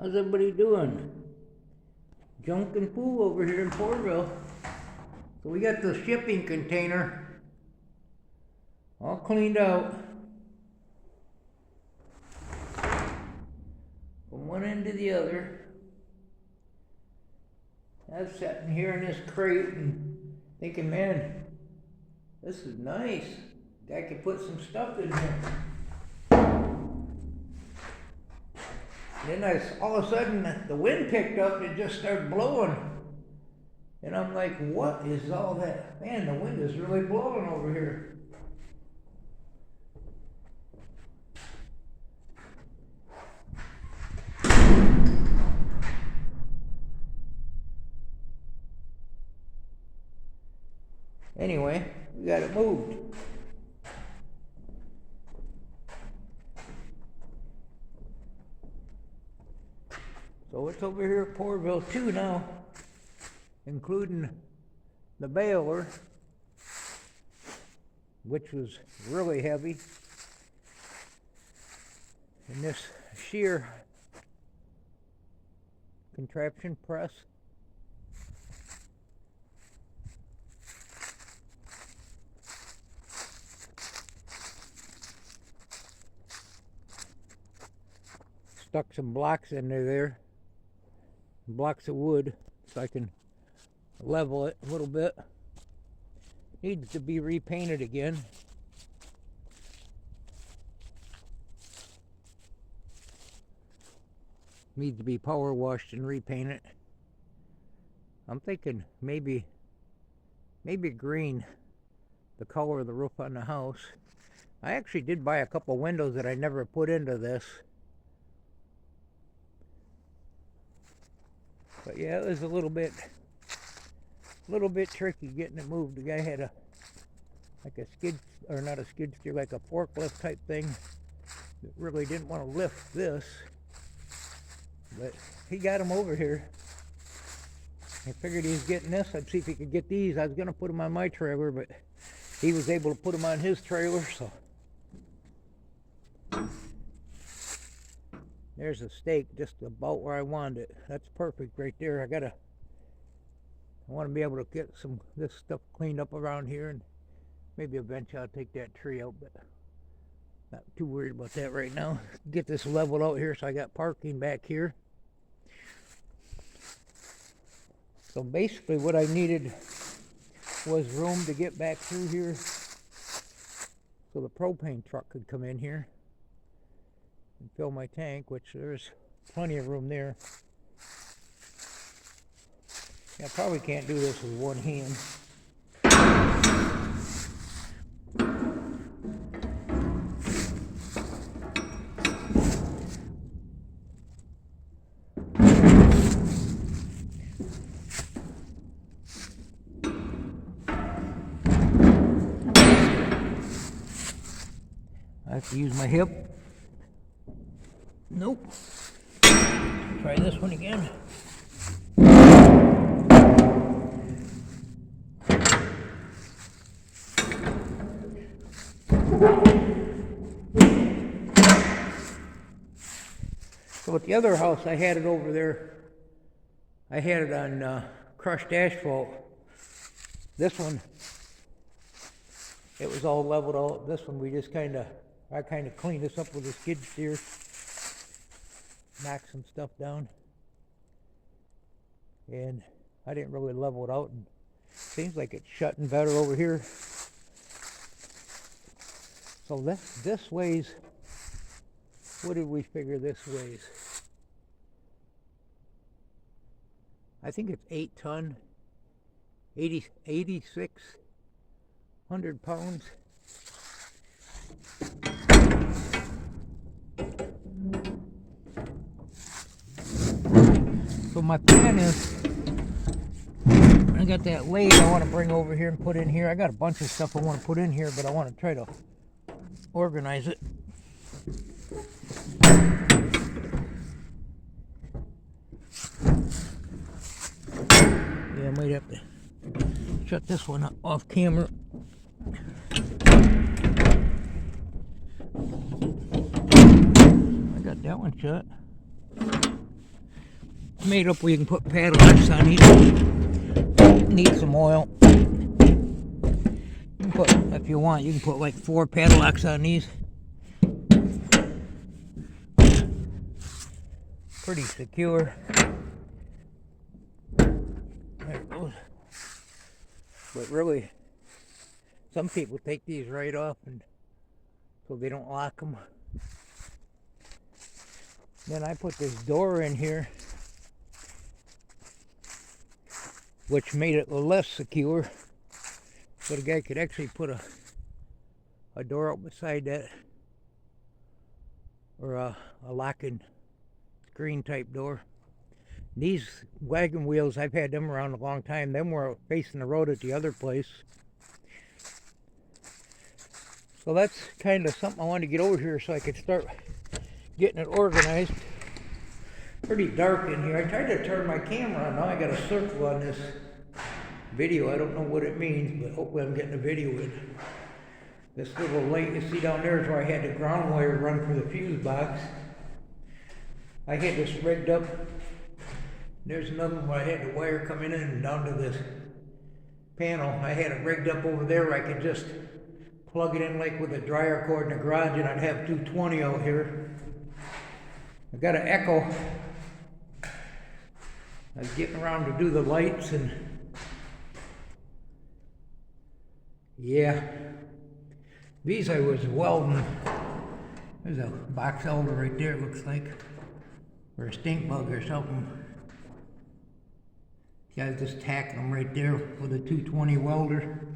How's everybody doing? Junk and pool over here in Porterville. So we got the shipping container all cleaned out from one end to the other. I was sitting here in this crate and thinking, man, this is nice. Guy could put some stuff in here. Then all of a sudden the wind picked up and it just started blowing. And I'm like, what is all that? Man, the wind is really blowing over here. Anyway, we got it moved. So it's over here at Porterville 2 now, including the baler, which was really heavy, and this shear contraption press. Stuck some blocks in there, blocks of wood, so I can level it a little bit. Needs to be repainted again. Needs to be power washed and repainted. I'm thinking maybe green, the color of the roof on the house. I actually did buy a couple windows that I never put into this. But yeah, it was a little bit tricky getting it moved. The guy had like a forklift type thing that really didn't want to lift this. But he got him over here. I figured he was getting this. I'd see if he could get these. I was going to put them on my trailer, but he was able to put them on his trailer, so. There's a stake just about where I wanted it. That's perfect right there. I want to be able to get this stuff cleaned up around here, and maybe eventually I'll take that tree out, but not too worried about that right now. Get this leveled out here so I got parking back here. So basically what I needed was room to get back through here so the propane truck could come in here and fill my tank, which there's plenty of room there. I probably can't do this with one hand. I have to use my hip. Nope. Try this one again. So with the other house, I had it over there. I had it on crushed asphalt. This one, it was all leveled out. This one, I kind of cleaned this up with a skid steer. Knock some stuff down, and I didn't really level it out, and seems like it's shutting better over here. So this weighs, what did we figure this weighs? I think it's 8 ton, 8,600 pounds. So my plan is, I got that lathe I want to bring over here and put in here. I got a bunch of stuff I want to put in here, but I want to try to organize it. Yeah, I might have to shut this one off camera. I got that one shut. made up where you can put padlocks on these. Need some oil. You can put, if you want, you can put like 4 padlocks on these. Pretty secure. There it goes. But really, some people take these right off and so they don't lock them. Then I put this door in here, which made it less secure. So the guy could actually put a door out beside that, or a locking screen type door. These wagon wheels, I've had them around a long time. Them were facing the road at the other place. So that's kind of something I wanted to get over here so I could start getting it organized. Pretty dark in here. I tried to turn my camera on. Now I got a circle on this video. I don't know what it means, but hopefully I'm getting the video in. This little light you see down there is where I had the ground wire run for the fuse box. I had this rigged up. There's another one where I had the wire coming in and down to this panel. I had it rigged up over there where I could just plug it in like with a dryer cord in the garage, and I'd have 220 out here. I got an echo. I was getting around to do the lights, and yeah, these I was welding. There's a box elder right there, it looks like, or a stink bug or something. Yeah, I was just tacking them right there with a 220 welder.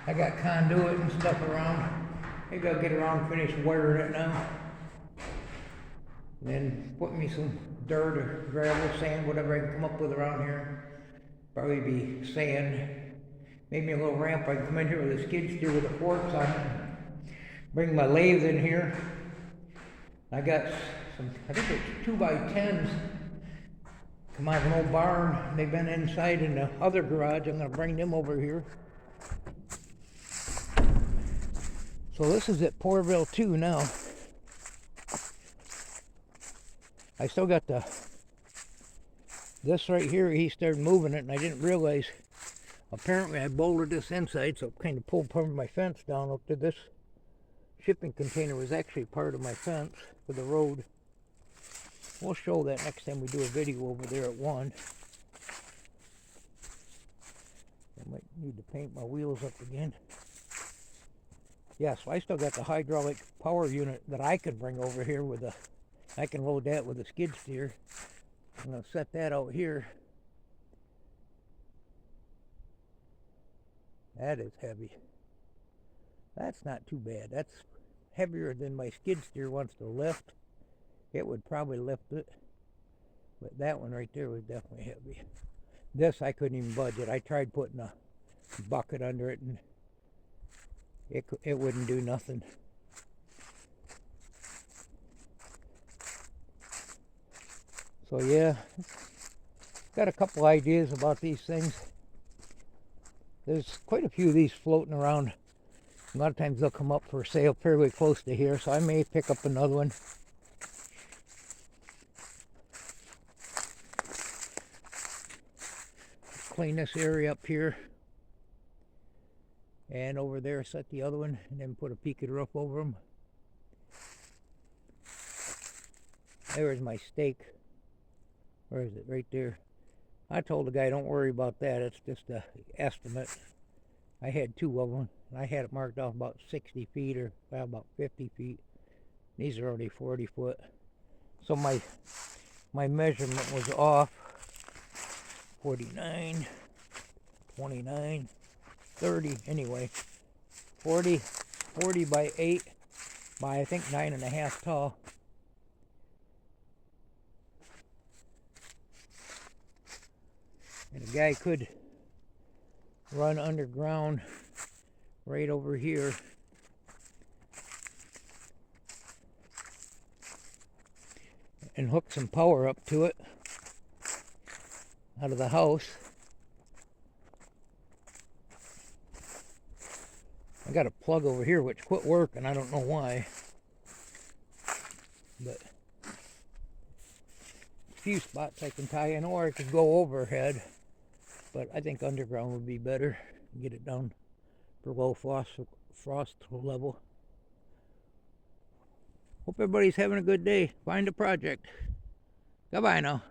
I got conduit and stuff around. Maybe I'll get around and finish wiring it now. And then put me some dirt or gravel, sand, whatever I can come up with around here. Probably be sand. Maybe a little ramp. I can come in here with a skid steer with the forks on it. Bring my lathe in here. I got some, I think it's 2x10s. Come out of an old barn. They've been inside in the other garage. I'm going to bring them over here. So this is at Pourville 2 now. I still got this right here. He started moving it and I didn't realize. Apparently I bolted this inside, so it kind of pulled part of my fence down up to this. Shipping container was actually part of my fence for the road. We'll show that next time we do a video over there at 1. I might need to paint my wheels up again. Yeah, so I still got the hydraulic power unit that I could bring over here with a, I can load that with a skid steer. I'm going to set that out here. That is heavy. That's not too bad. That's heavier than my skid steer wants to lift. It would probably lift it. But that one right there was definitely heavy. This I couldn't even budge it. I tried putting a bucket under it and it wouldn't do nothing. So yeah, got a couple ideas about these things. There's quite a few of these floating around. A lot of times they'll come up for sale fairly close to here, so I may pick up another one. Clean this area up here. And over there, set the other one, and then put a peaked roof over them. There's my stake. Where is it? Right there. I told the guy, don't worry about that. It's just an estimate. I had 2 of them. I had it marked off about 60 feet or about 50 feet. These are already 40 foot. So my measurement was off. 49, 29, 30, anyway. 40 by 8 by I think 9.5 tall. And a guy could run underground right over here. And hook some power up to it out of the house. I got a plug over here which quit working. I don't know why. But few spots I can tie in, or I could go overhead. But I think underground would be better. Get it down below frost level. Hope everybody's having a good day. Find a project. Goodbye now.